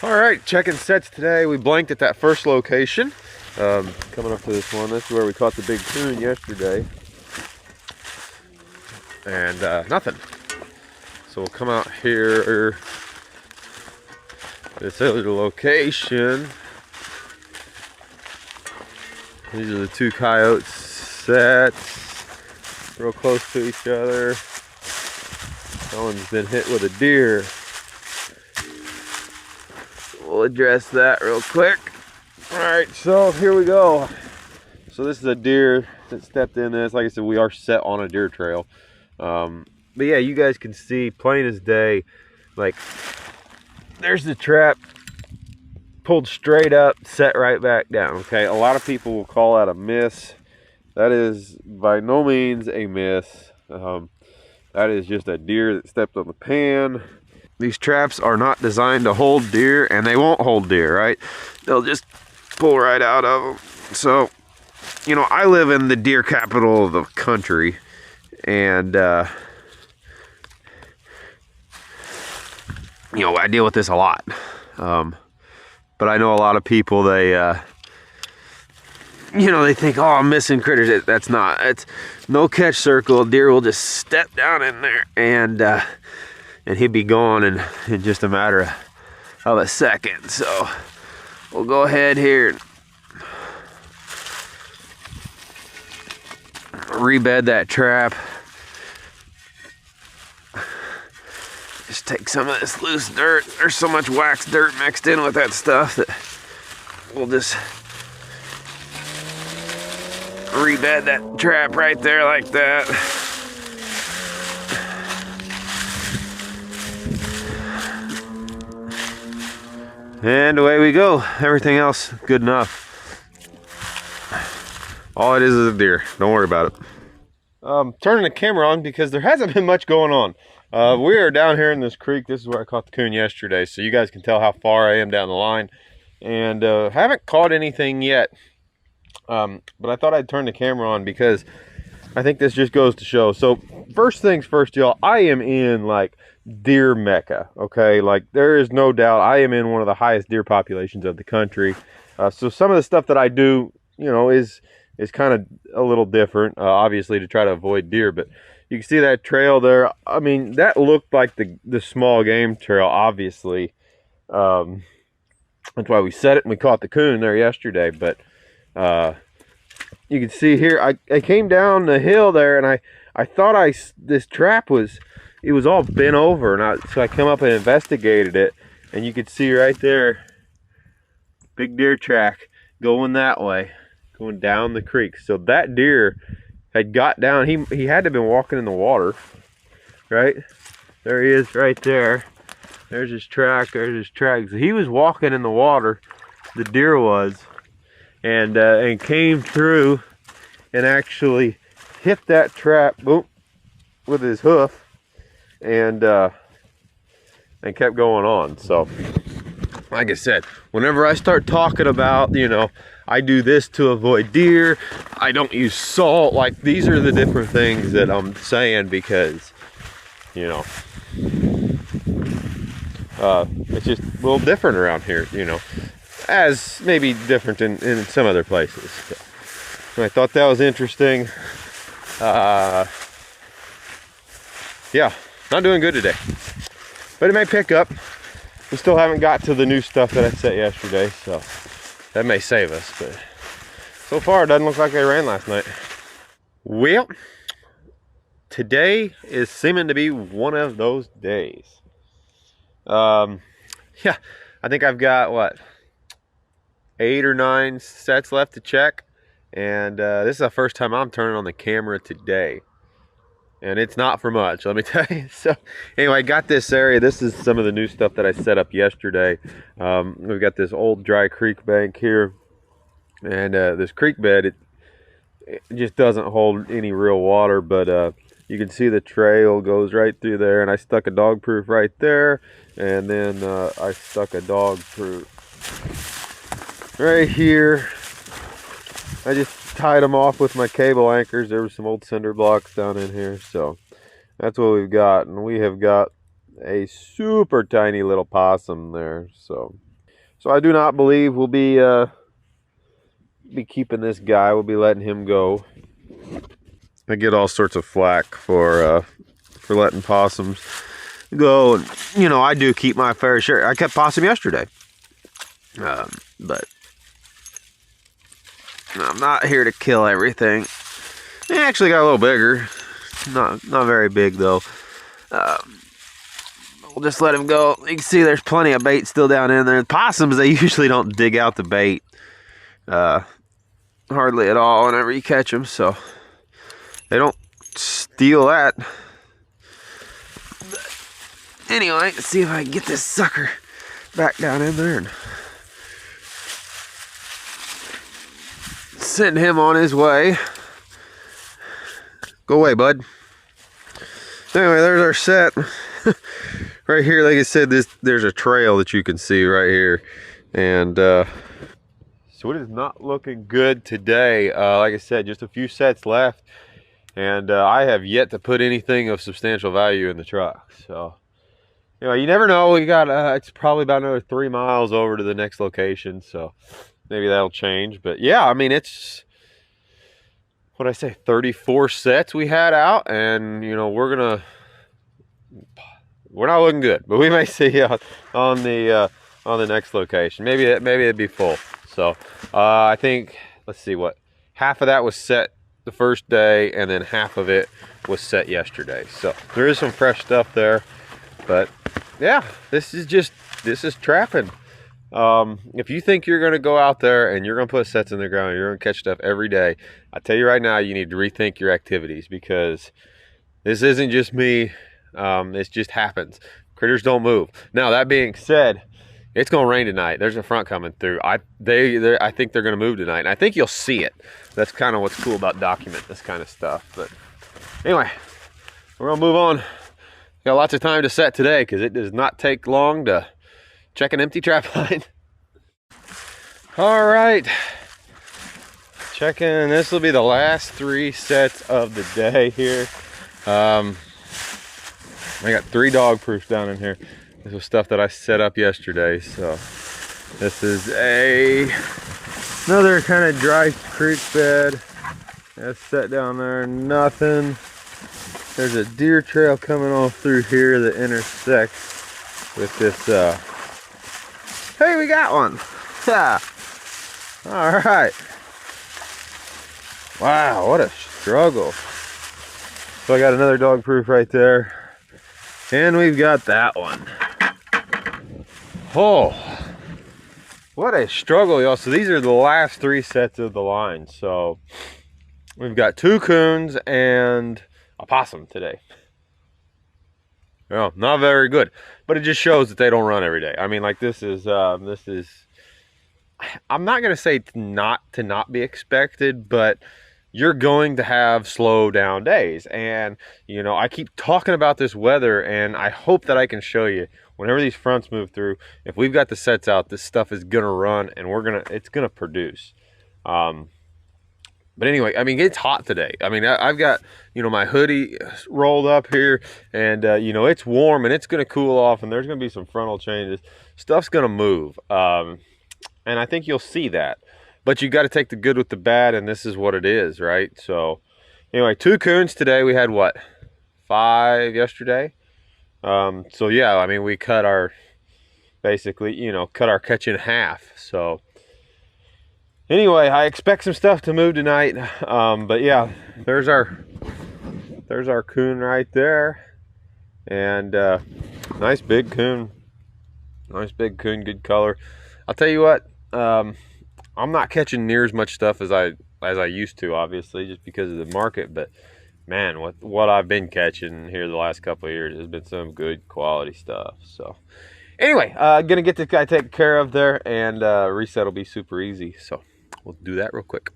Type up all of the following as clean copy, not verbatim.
All right, checking sets today. We blanked at that first location. Coming up to this one. This is where we caught the big coon yesterday. And nothing. So we'll come out here. This other location. These are the two coyotes sets. Real close to each other. That one's been hit with a deer. We'll address that real quick. Alright, so here we go. So this is a deer that stepped in this. Like I said, we are set on a deer trail. But yeah, you guys can see plain as day. Like, there's the trap pulled straight up, set right back down. Okay, a lot of people will call that a miss. That is by no means a miss. That is just a deer that stepped on the pan. These traps are not designed to hold deer, and they won't hold deer, right? They'll just pull right out of them. So, you know, I live in the deer capital of the country, and, you know, I deal with this a lot. But I know a lot of people, they, you know, they think, oh, I'm missing critters. That's not. It's no catch circle. Deer will just step down in there, and he'd be gone in just a matter of a second. So we'll go ahead here and rebed that trap. Just take some of this loose dirt. There's so much wax dirt mixed in with that stuff that we'll just rebed that trap right there like that. And away we go. Everything else good enough. All it is a deer. Don't worry about it. Turning the camera on because there hasn't been much going on. We are down here in this creek. This is where I caught the coon yesterday, so you guys can tell how far I am down the line. And haven't caught anything yet. But I thought I'd turn the camera on because I think this just goes to show. So first things first, y'all, I am in like deer mecca. Okay, like there is no doubt I am in one of the highest deer populations of the country. So some of the stuff that I do, you know, is kind of a little different, obviously, to try to avoid deer. But you can see that trail there. I mean, that looked like the small game trail, obviously. That's why we set it and we caught the coon there yesterday. But you can see here, I came down the hill there, and I thought this trap was, it was all bent over, and so I come up and investigated it, and you could see right there, big deer track going that way, going down the creek. So that deer had got down. He had to have been walking in the water, right? There he is right there. There's his track. There's his track. So he was walking in the water, the deer was, and came through and actually hit that trap, boom, with his hoof, and kept going on. So like I said, whenever I start talking about, you know, I do this to avoid deer, I don't use salt, like these are the different things that I'm saying because, you know, it's just a little different around here, you know, as maybe different in some other places. So I thought that was interesting. Yeah, not doing good today, but it may pick up. We still haven't got to the new stuff that I set yesterday, so that may save us, but so far it doesn't look like they ran last night. Well, today is seeming to be one of those days. Yeah, I think I've got, what, 8 or 9 sets left to check, and this is the first time I'm turning on the camera today. And it's not for much, let me tell you. So anyway, I got this area. This is some of the new stuff that I set up yesterday. We've got this old dry creek bank here. And this creek bed, it just doesn't hold any real water. But you can see the trail goes right through there. And I stuck a dog proof right there. And then I stuck a dog proof right here. I just tied them off with my cable anchors. There were some old cinder blocks down in here, so that's what we've got. And we have got a super tiny little possum there, so So I do not believe we'll be keeping this guy. We'll be letting him go. I get all sorts of flack for letting possums go, and you know, I do keep my fair share. I kept possum yesterday, but I'm not here to kill everything. It actually got a little bigger, not very big though. We'll just let him go. You can see there's plenty of bait still down in there. Possums, they usually don't dig out the bait hardly at all whenever you catch them, so they don't steal that. But anyway, let's see if I can get this sucker back down in there and send him on his way. Go away, bud. Anyway, there's our set. Right here, like I said, there's a trail that you can see right here. And so it is not looking good today. Like I said, just a few sets left. And I have yet to put anything of substantial value in the truck. So, you know, you never know. We got, it's probably about another 3 miles over to the next location. So maybe that'll change. But yeah, I mean, it's, what I say, 34 sets we had out. And, you know, we're not looking good. But we may see on the next location. Maybe it'd be full. So I think, let's see, what, half of that was set the first day, and then half of it was set yesterday. So there is some fresh stuff there. But yeah, this is trapping. If you think you're going to go out there and you're going to put sets in the ground, you're going to catch stuff every day, I tell you right now, you need to rethink your activities, because this isn't just me. It just happens. Critters don't move. Now, that being said, it's going to rain tonight. There's a front coming through. I think they're going to move tonight. And I think you'll see it. That's kind of what's cool about documenting this kind of stuff. But anyway, we're going to move on. Got lots of time to set today, because it does not take long to check an empty trap line. All right. Checking. This will be the last 3 sets of the day here. I got 3 dog proofs down in here. This was stuff that I set up yesterday. So this is another kind of dry creek bed. That's set down there, nothing. There's a deer trail coming off through here that intersects with this. Hey, we got one. Yeah. All right. Wow, what a struggle. So I got another dog proof right there. And we've got that one. Oh, what a struggle, y'all. So these are the last 3 sets of the line. So we've got 2 coons and a possum today. Well, not very good, but it just shows that they don't run every day. I mean, like, this is I'm not going to say not be expected, but you're going to have slow down days. And, you know, I keep talking about this weather, and I hope that I can show you whenever these fronts move through, if we've got the sets out, this stuff is going to run, and it's going to produce. But anyway, I mean, it's hot today. I mean, I've got, you know, my hoodie rolled up here, and, you know, it's warm, and it's going to cool off, and there's going to be some frontal changes. Stuff's going to move. And I think you'll see that. But you got to take the good with the bad, and this is what it is, right? So anyway, 2 coons today. We had what, 5 yesterday? So yeah, I mean, we cut our, basically, you know, cut our catch in half. So anyway, I expect some stuff to move tonight. But yeah, there's our coon right there. And nice big coon. Nice big coon, good color. I'll tell you what, I'm not catching near as much stuff as I used to, obviously, just because of the market. But man, what I've been catching here the last couple of years has been some good quality stuff. So anyway, gonna get this guy taken care of there, and reset will be super easy. So we'll do that real quick.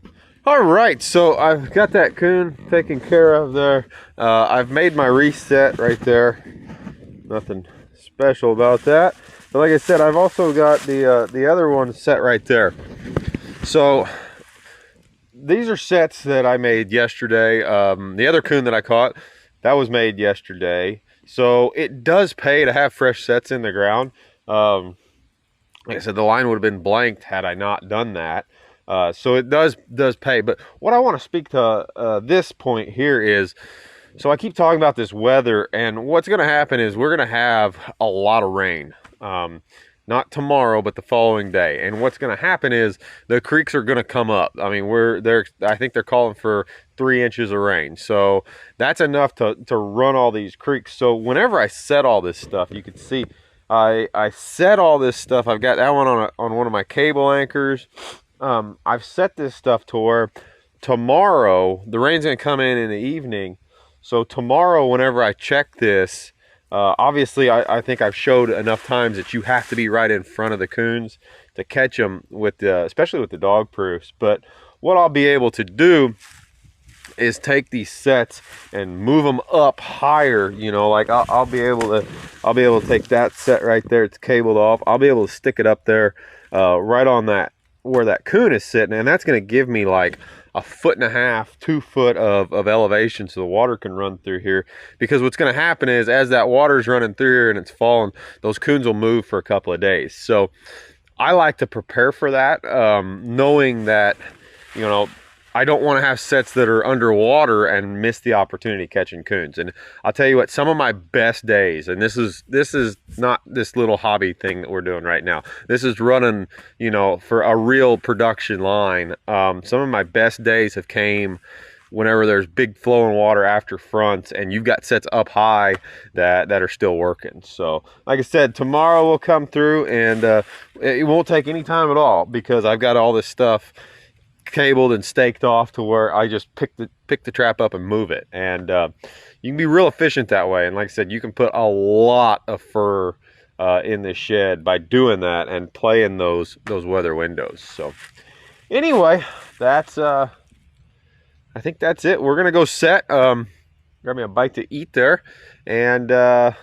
All right, so I've got that coon taken care of there. I've made my reset right there. Nothing special about that. But like I said, I've also got the other one set right there. So these are sets that I made yesterday. The other coon that I caught, that was made yesterday. So it does pay to have fresh sets in the ground. like I said, the line would have been blanked had I not done that. So it does pay. But what I want to speak to this point here is, so I keep talking about this weather, and what's going to happen is we're going to have a lot of rain. Not tomorrow, but the following day. And what's going to happen is the creeks are going to come up. I mean, I think they're calling for 3 inches of rain. So that's enough to run all these creeks. So whenever I set all this stuff, you can see I set all this stuff. I've got that one on one of my cable anchors. I've set this stuff to where tomorrow, the rain's going to come in the evening. So tomorrow, whenever I check this, obviously I think I've showed enough times that you have to be right in front of the coons to catch them with especially with the dog proofs. But what I'll be able to do is take these sets and move them up higher. You know, like I'll be able to take that set right there. It's cabled off. I'll be able to stick it up there, right on that where that coon is sitting, and that's going to give me like 1.5 feet, 2 foot of elevation so the water can run through here. Because what's going to happen is as that water's running through here and it's falling, those coons will move for a couple of days. So I like to prepare for that, knowing that, you know, I don't want to have sets that are underwater and miss the opportunity catching coons. And I'll tell you what, some of my best days, and this is not this little hobby thing that we're doing right now. This is running, you know, for a real production line. Some of my best days have came whenever there's big flowing water after fronts and you've got sets up high that are still working. So like I said, tomorrow we'll come through, and it won't take any time at all because I've got all this stuff cabled and staked off to where I just pick the trap up and move it. And you can be real efficient that way. And like I said, you can put a lot of fur in the shed by doing that and playing those weather windows. So anyway, that's I think that's it. We're gonna go set, grab me a bite to eat there, and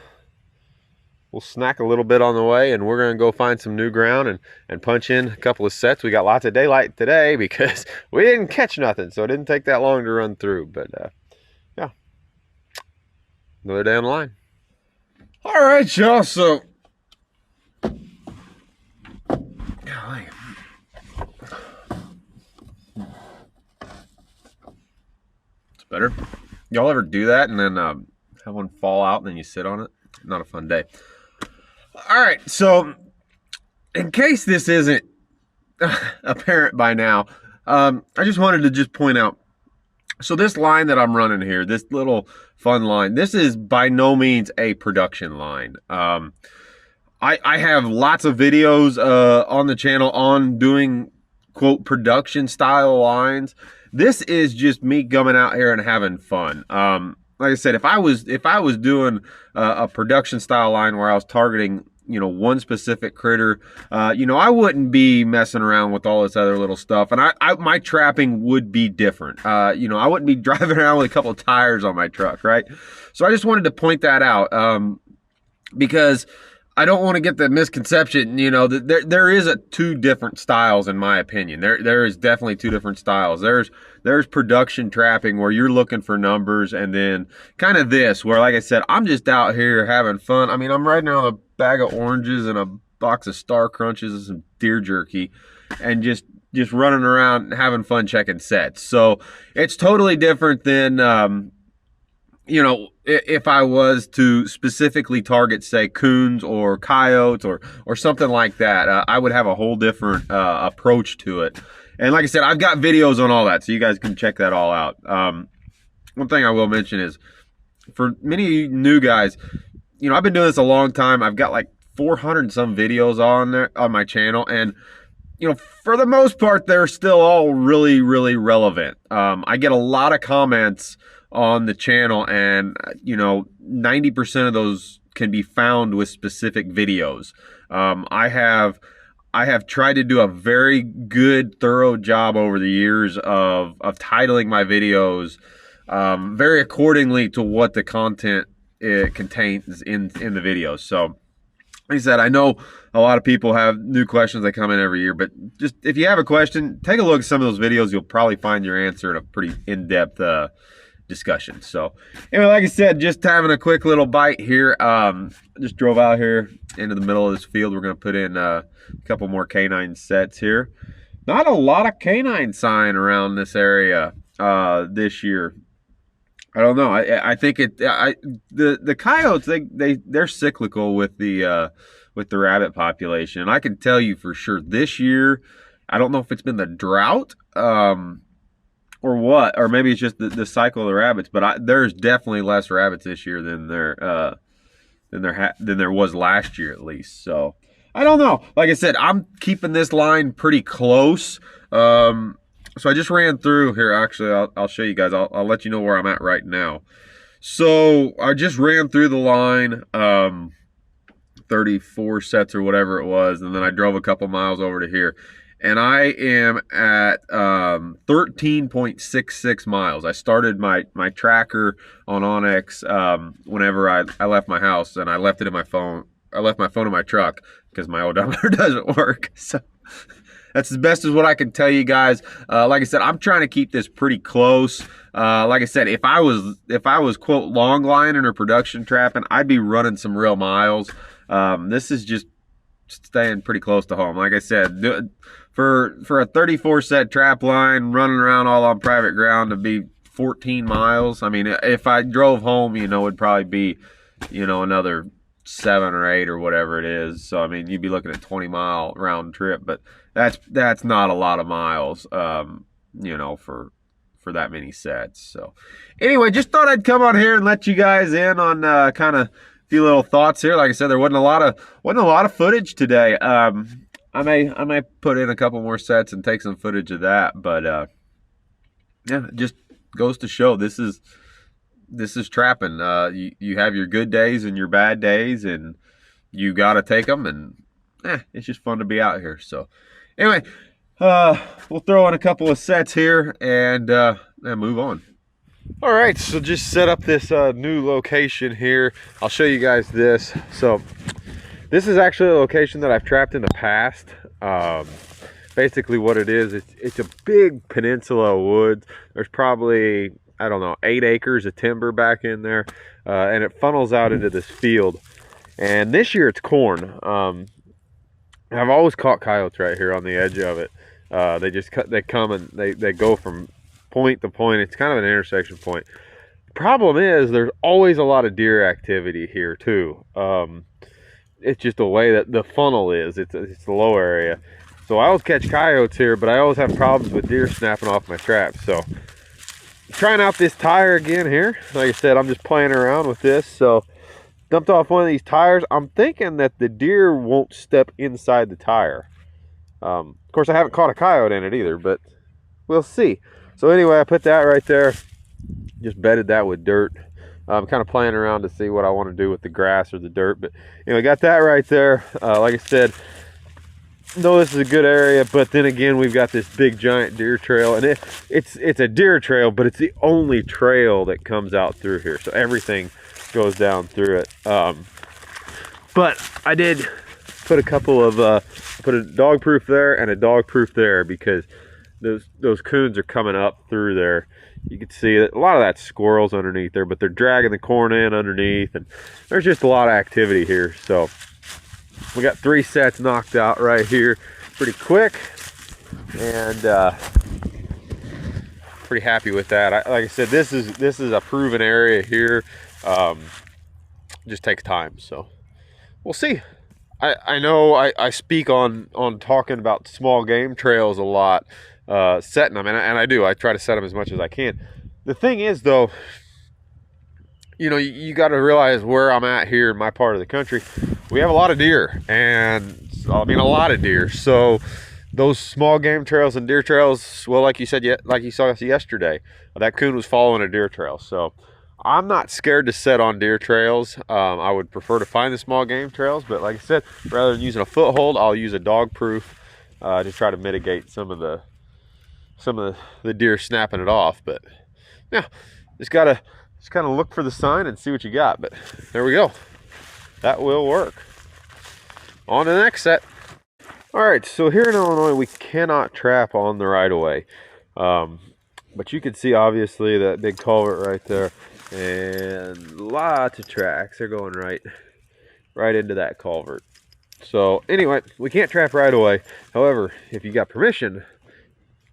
we'll snack a little bit on the way, and we're going to go find some new ground and punch in a couple of sets. We got lots of daylight today because we didn't catch nothing, so it didn't take that long to run through. But yeah, another day on the line. All right, y'all. So, golly. It's better. Y'all ever do that and then have one fall out and then you sit on it? Not a fun day. All right, so in case this isn't apparent by now, I just wanted to just point out, so this line that I'm running here, this little fun line, this is by no means a production line. I have lots of videos on the channel on doing, quote, production style lines. This is just me coming out here and having fun. Like I said, if I was doing a production style line where I was targeting, you know, one specific critter, you know, I wouldn't be messing around with all this other little stuff, and my trapping would be different. You know, I wouldn't be driving around with a couple of tires on my truck, right? So I just wanted to point that out, because I don't want to get the misconception, you know, that there is two different styles in my opinion. There is definitely two different styles. There's production trapping where you're looking for numbers, and then kind of this where, like I said, I'm just out here having fun. I mean, I'm riding around with a bag of oranges and a box of Star Crunches and some deer jerky, and just running around having fun checking sets. So it's totally different than you know, if I was to specifically target, say, coons or coyotes or something like that, I would have a whole different approach to it. And like I said, I've got videos on all that, so you guys can check that all out. One thing I will mention is, for many new guys, you know, I've been doing this a long time. I've got like 400 and some videos on there on my channel, and you know, for the most part, they're still all really, really relevant. I get a lot of comments on the channel, and you know, 90% of those can be found with specific videos. I have tried to do a very good, thorough job over the years of titling my videos very accordingly to what the content it contains in the videos. So like I said, I know a lot of people have new questions that come in every year, but just if you have a question, take a look at some of those videos. You'll probably find your answer in a pretty in-depth discussion. So anyway, like I said, just having a quick little bite here. Just drove out here into the middle of this field. We're going to put in a couple more canine sets here. Not a lot of canine sign around this area this year. I don't know. I think the coyotes, they're cyclical with the rabbit population. And I can tell you for sure this year, I don't know if it's been the drought or what, or maybe it's just the cycle of the rabbits, but there's definitely less rabbits this year than there was last year, at least. So I don't know. Like I said, I'm keeping this line pretty close. So I just ran through here. Actually, I'll show you guys. I'll let you know where I'm at right now. So I just ran through the line, 34 sets or whatever it was, and then I drove a couple miles over to here. And I am at 13.66 miles. I started my tracker on Onyx whenever I left my house, and I left it in my phone. I left my phone in my truck because my odometer doesn't work. So that's as best as what I can tell you guys. Like I said, I'm trying to keep this pretty close. Like I said, if I was quote long lining or production trapping, I'd be running some real miles. This is just staying pretty close to home. Like I said, for a 34 set trap line running around all on private ground to be 14 miles. I mean, if I drove home, it'd probably be, another 7 or 8 or whatever it is. So I mean, you'd be looking at 20-mile round trip, but that's not a lot of miles, for that many sets. So anyway, just thought I'd come on here and let you guys in on kind of a few little thoughts here. Like I said, there wasn't a lot of footage today. I may put in a couple more sets and take some footage of that, but yeah, it just goes to show this is trapping. You have your good days and your bad days, and you got to take them, and it's just fun to be out here. So anyway, we'll throw in a couple of sets here and move on. All right, so just set up this new location here. I'll show you guys this. So this is actually a location that I've trapped in the past. Basically what it is, it's a big peninsula of woods. There's probably, I don't know, 8 acres of timber back in there, and it funnels out into this field. And this year it's corn. I've always caught coyotes right here on the edge of it. They come and they go from point to point. It's kind of an intersection point. Problem is, there's always a lot of deer activity here too. It's just the way that the funnel is. It's the low area. So I always catch coyotes here, but I always have problems with deer snapping off my traps. So trying out this tire again here. Like I said, I'm just playing around with this. So dumped off one of these tires. I'm thinking that the deer won't step inside the tire. Of course, I haven't caught a coyote in it either, but we'll see. So anyway, I put that right there. Just bedded that with dirt. I'm kind of playing around to see what I want to do with the grass or the dirt. But anyway, got that right there. Like I said, no, this is a good area, but then again, we've got this big giant deer trail, and it's a deer trail, but it's the only trail that comes out through here. So everything goes down through it. But I did put a couple of put a dog proof there and a dog proof there, because those coons are coming up through there. You can see that a lot of that squirrels underneath there, but they're dragging the corn in underneath, and there's just a lot of activity here. So we got 3 sets knocked out right here pretty quick, and pretty happy with that. Like I said, this is a proven area here. Just takes time, so we'll see. I know I speak on talking about small game trails a lot, setting them, and I do. I try to set them as much as I can. The thing is, though, you got to realize where I'm at here in my part of the country. We have a lot of deer, and I mean a lot of deer. So those small game trails and deer trails, well, like you said, like you saw us yesterday, that coon was following a deer trail. So I'm not scared to set on deer trails. I would prefer to find the small game trails, but like I said, rather than using a foothold, I'll use a dog proof to try to mitigate some of the deer snapping it off. But yeah, just kind of look for the sign and see what you got. But there we go. That will work. On to the next set. All right, so here in Illinois, we cannot trap on the right of way. But you can see obviously that big culvert right there, and lots of tracks. They're going right into that culvert. So anyway, we can't trap right away. However, if you got permission,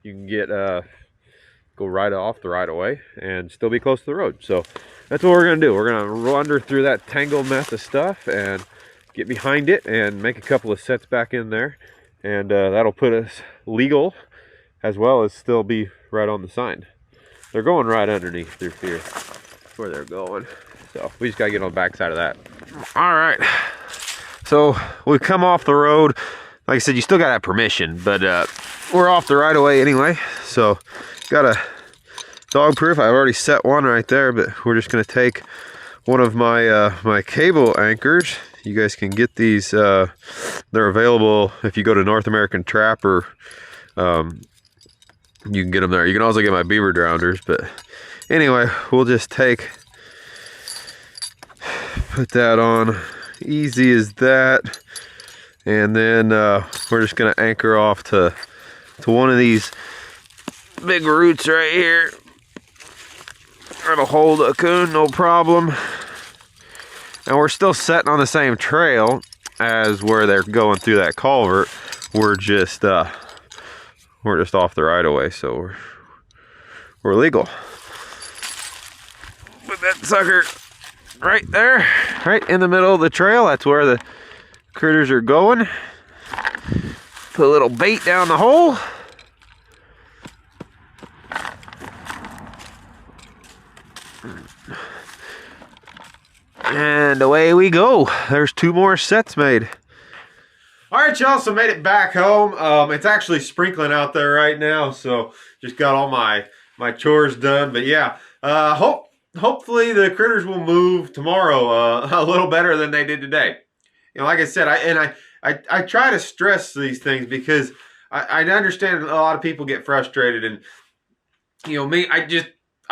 you can get go right off the right of way and still be close to the road. So that's what we're gonna do. We're gonna wander through that tangled mess of stuff and get behind it and make a couple of sets back in there, and that'll put us legal as well as still be right on the sign. They're going right underneath through here. That's where they're going. So we just gotta get on the back side of that. All right. So we've come off the road. Like I said, you still gotta have permission, but we're off the right of way anyway. So got a dog proof. I already set one right there, but we're just gonna take one of my my cable anchors. You guys can get these. They're available if you go to North American Trapper. You can get them there. You can also get my beaver drowners, but anyway, we'll just put that on, easy as that, and then we're just gonna anchor off to one of these big roots right here. It'll hold a coon, no problem. And we're still setting on the same trail as where they're going through that culvert. We're just off the right of way, so we're legal. Put that sucker right there, right in the middle of the trail. That's where the critters are going. Put a little bait down the hole. And away we go. There's 2 more sets made. All right, y'all, so made it back home. It's actually sprinkling out there right now, so just got all my chores done. But yeah, hopefully the critters will move tomorrow a little better than they did today. You know, like I said, I try to stress these things because I understand a lot of people get frustrated, and you know me,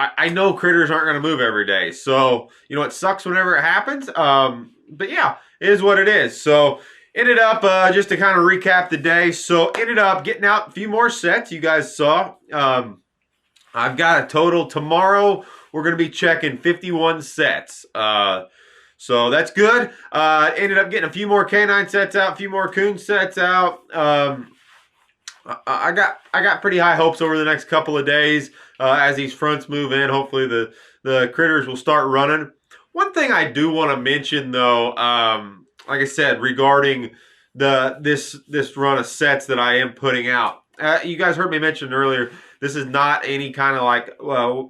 I know critters aren't going to move every day, so you know it sucks whenever it happens. But yeah, it is what it is. So ended up just to kind of recap the day. So ended up getting out a few more sets. You guys saw. I've got a total tomorrow. We're going to be checking 51 sets. So that's good. Ended up getting a few more canine sets out, a few more coon sets out. I got pretty high hopes over the next couple of days as these fronts move in. Hopefully the critters will start running. One thing I do want to mention though, like I said, regarding this run of sets that I am putting out. You guys heard me mention earlier, this is not any kind of like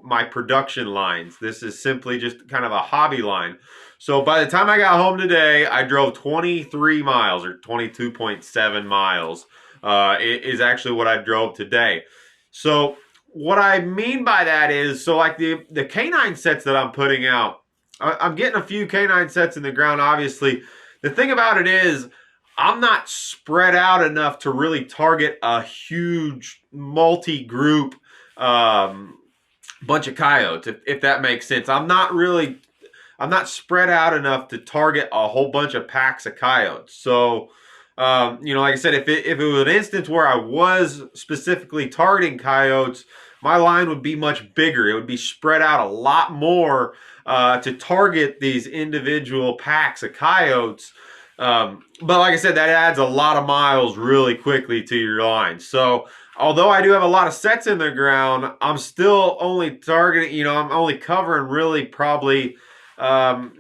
my production lines. This is simply just kind of a hobby line. So by the time I got home today, I drove 23 miles or 22.7 miles. Is actually what I drove today. So what I mean by that is, so like the canine sets that I'm putting out, I'm getting a few canine sets in the ground, obviously. The thing about it is, I'm not spread out enough to really target a huge multi-group bunch of coyotes, if that makes sense. I'm not spread out enough to target a whole bunch of packs of coyotes. So you know, like I said, if it was an instance where I was specifically targeting coyotes, my line would be much bigger. It would be spread out a lot more to target these individual packs of coyotes. But like I said, that adds a lot of miles really quickly to your line. So although I do have a lot of sets in the ground, I'm still only targeting, you know, I'm only covering really probably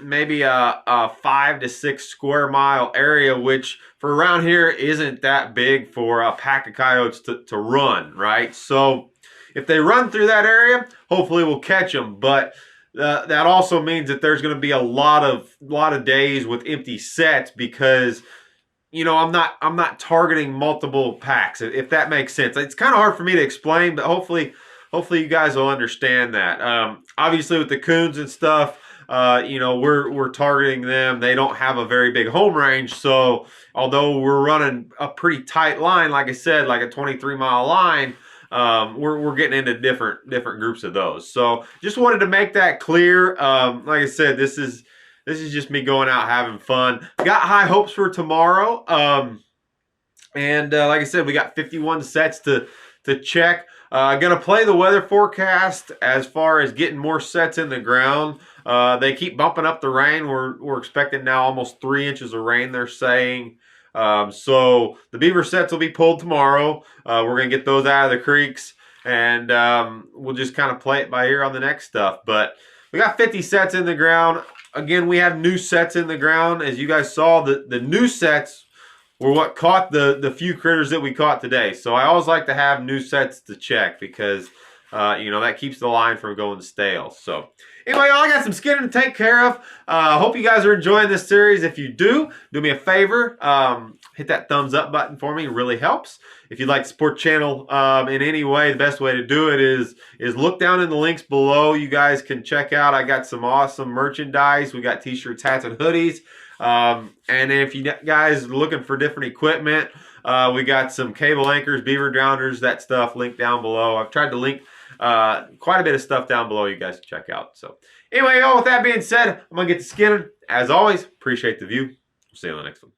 maybe a 5 to 6 square mile area, which for around here isn't that big for a pack of coyotes to run, right? So if they run through that area, hopefully we'll catch them. But that also means that there's going to be a lot of days with empty sets because, you know, I'm not targeting multiple packs, if that makes sense. It's kind of hard for me to explain, but hopefully you guys will understand that. Obviously with the coons and stuff, you know, we're targeting them. They don't have a very big home range, so although we're running a pretty tight line, like I said, like a 23-mile line, we're getting into different groups of those. So just wanted to make that clear. Like I said, this is just me going out having fun. Got high hopes for tomorrow. And like I said, we got 51 sets to to check. Gonna play the weather forecast as far as getting more sets in the ground. They keep bumping up the rain. We're expecting now almost 3 inches of rain, they're saying. So the beaver sets will be pulled tomorrow. We're gonna get those out of the creeks, and we'll just kind of play it by ear on the next stuff. But we got 50 sets in the ground. Again, we have new sets in the ground. As you guys saw, the new sets were what caught the few critters that we caught today. So I always like to have new sets to check because, you know, that keeps the line from going stale. So anyway, y'all, I got some skinning to take care of. Hope you guys are enjoying this series. If you do me a favor, hit that thumbs up button for me. It really helps. If you'd like to support the channel in any way, the best way to do it is look down in the links below. You guys can check out. I got some awesome merchandise. We got t-shirts, hats, and hoodies. And if you guys are looking for different equipment, we got some cable anchors, beaver drowners, that stuff linked down below. I've tried to link quite a bit of stuff down below you guys can check out. So anyway, y'all, with that being said, I'm going to get to skinning. As always, appreciate the view. See you on the next one.